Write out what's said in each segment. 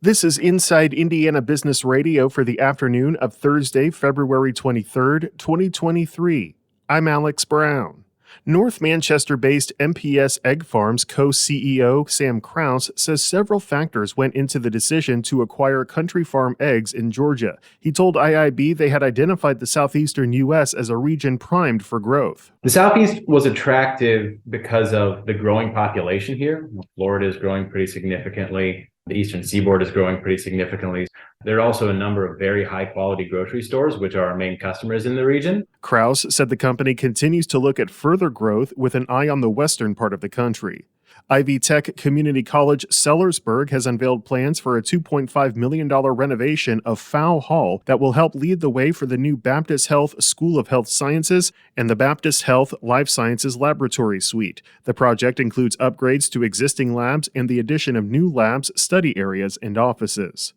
This is Inside Indiana Business Radio for the afternoon of Thursday, February 23rd, 2023. I'm Alex Brown. North Manchester-based MPS Egg Farms co-CEO Sam Krause says several factors went into the decision to acquire Country Farm Eggs in Georgia. He told IIB they had identified the southeastern U.S. as a region primed for growth. The Southeast was attractive because of the growing population here. Florida is growing pretty significantly. The Eastern Seaboard is growing pretty significantly. There are also a number of very high-quality grocery stores, which are our main customers in the region. Krause said the company continues to look at further growth with an eye on the western part of the country. Ivy Tech Community College Sellersburg has unveiled plans for a $2.5 million renovation of Fow Hall that will help lead the way for the new Baptist Health School of Health Sciences and the Baptist Health Life Sciences Laboratory Suite. The project includes upgrades to existing labs and the addition of new labs, study areas, and offices.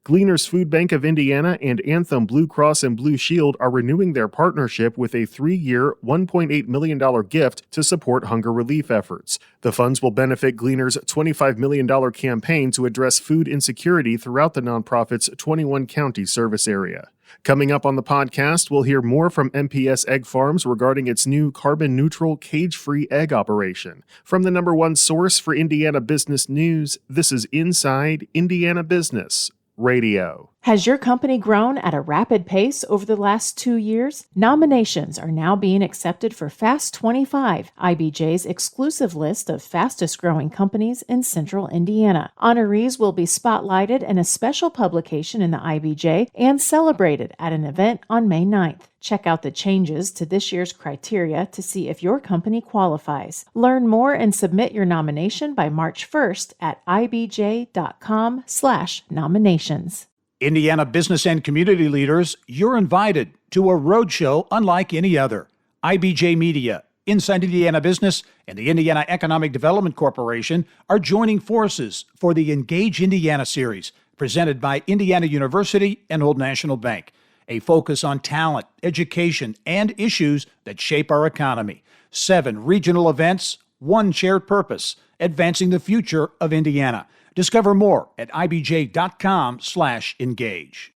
Gleaners Food Bank of Indiana and Anthem Blue Cross and Blue Shield are renewing their partnership with a 3-year, $1.8 million gift to support hunger relief efforts. The funds will benefit Gleaners' $25 million campaign to address food insecurity throughout the nonprofit's 21-county service area. Coming up on the podcast, we'll hear more from MPS Egg Farms regarding its new carbon-neutral, cage-free egg operation. From the number one source for Indiana business news, this is Inside Indiana Business Radio. Has your company grown at a rapid pace over the last 2 years? Nominations are now being accepted for Fast 25, IBJ's exclusive list of fastest-growing companies in Central Indiana. Honorees will be spotlighted in a special publication in the IBJ and celebrated at an event on May 9th. Check out the changes to this year's criteria to see if your company qualifies. Learn more and submit your nomination by March 1st at ibj.com/nominations. Indiana business and community leaders, you're invited to a roadshow unlike any other. IBJ Media, Inside Indiana Business, and the Indiana Economic Development Corporation are joining forces for the Engage Indiana series, presented by Indiana University and Old National Bank. A focus on talent, education, and issues that shape our economy. 7 regional events, 1 shared purpose, advancing the future of Indiana. Discover more at ibj.com/engage.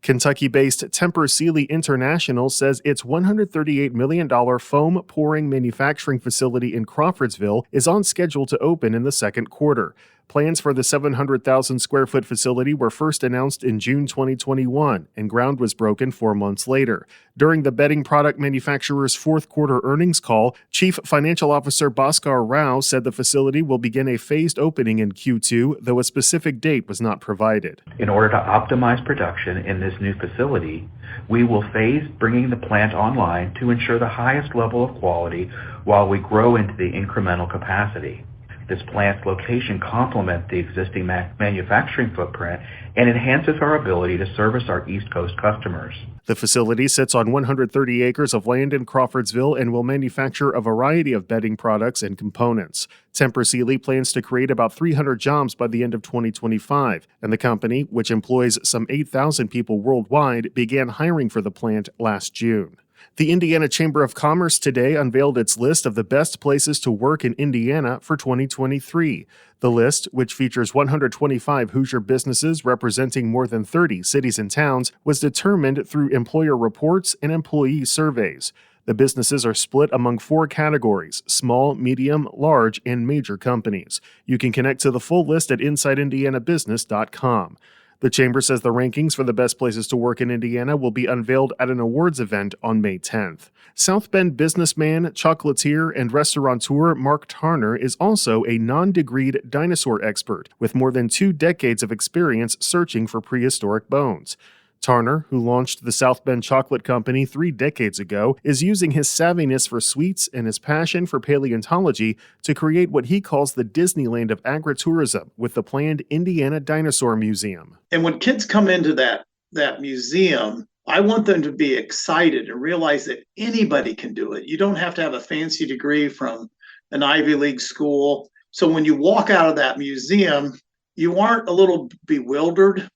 Kentucky-based Tempur Sealy International says its $138 million foam pouring manufacturing facility in Crawfordsville is on schedule to open in the second quarter. Plans for the 700,000-square-foot facility were first announced in June 2021, and ground was broken 4 months later. During the bedding product manufacturer's fourth-quarter earnings call, Chief Financial Officer Bhaskar Rao said the facility will begin a phased opening in Q2, though a specific date was not provided. In order to optimize production in this new facility, we will phase bringing the plant online to ensure the highest level of quality while we grow into the incremental capacity. This plant's location complements the existing manufacturing footprint and enhances our ability to service our East Coast customers. The facility sits on 130 acres of land in Crawfordsville and will manufacture a variety of bedding products and components. Tempur Sealy plans to create about 300 jobs by the end of 2025, and the company, which employs some 8,000 people worldwide, began hiring for the plant last June. The Indiana Chamber of Commerce today unveiled its list of the best places to work in Indiana for 2023. The list, which features 125 Hoosier businesses representing more than 30 cities and towns, was determined through employer reports and employee surveys. The businesses are split among 4 categories: small, medium, large, and major companies. You can connect to the full list at InsideIndianaBusiness.com. The Chamber says the rankings for the best places to work in Indiana will be unveiled at an awards event on May 10th. South Bend businessman, chocolatier, and restaurateur Mark Tarner is also a non-degreed dinosaur expert with more than 2 decades of experience searching for prehistoric bones. Tarner, who launched the South Bend Chocolate Company 3 decades ago, is using his savviness for sweets and his passion for paleontology to create what he calls the Disneyland of agritourism with the planned Indiana Dinosaur Museum. And when kids come into that museum, I want them to be excited and realize that anybody can do it. You don't have to have a fancy degree from an Ivy League school. So when you walk out of that museum, you aren't a little bewildered.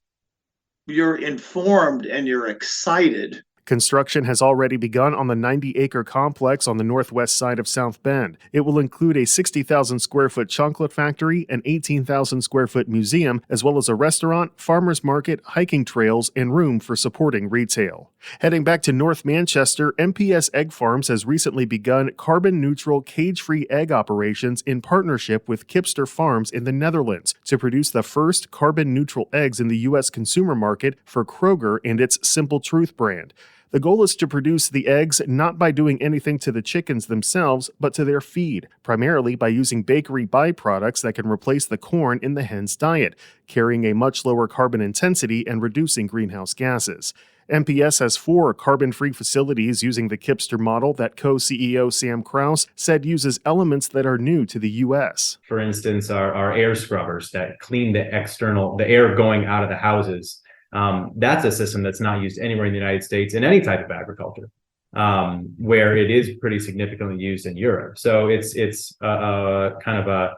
You're informed and you're excited. Construction has already begun on the 90-acre complex on the northwest side of South Bend. It will include a 60,000-square-foot chocolate factory, an 18,000-square-foot museum, as well as a restaurant, farmers market, hiking trails, and room for supporting retail. Heading back to North Manchester, MPS Egg Farms has recently begun carbon-neutral, cage-free egg operations in partnership with Kipster Farms in the Netherlands to produce the first carbon-neutral eggs in the U.S. consumer market for Kroger and its Simple Truth brand. The goal is to produce the eggs not by doing anything to the chickens themselves, but to their feed, primarily by using bakery byproducts that can replace the corn in the hen's diet, carrying a much lower carbon intensity and reducing greenhouse gases. MPS has 4 carbon-free facilities using the Kipster model that co-CEO Sam Krause said uses elements that are new to the U.S. For instance, our air scrubbers that clean the air going out of the houses. That's a system that's not used anywhere in the United States in any type of agriculture, where it is pretty significantly used in Europe. So it's kind of a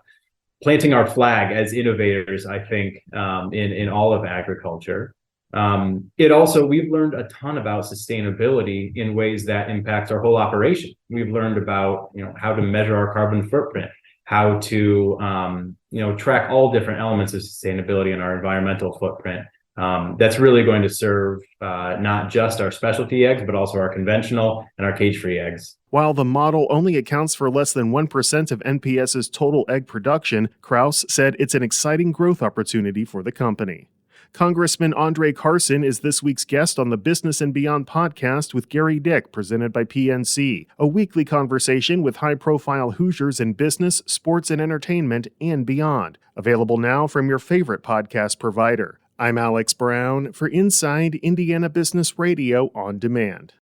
planting our flag as innovators, I think, in all of agriculture. We've learned a ton about sustainability in ways that impact our whole operation. We've learned about, how to measure our carbon footprint, how to, track all different elements of sustainability in our environmental footprint. That's really going to serve not just our specialty eggs, but also our conventional and our cage-free eggs. While the model only accounts for less than 1% of NPS's total egg production, Krause said it's an exciting growth opportunity for the company. Congressman Andre Carson is this week's guest on the Business and Beyond podcast with Gary Dick, presented by PNC, a weekly conversation with high-profile Hoosiers in business, sports, and entertainment, and beyond. Available now from your favorite podcast provider. I'm Alex Brown for Inside Indiana Business Radio on Demand.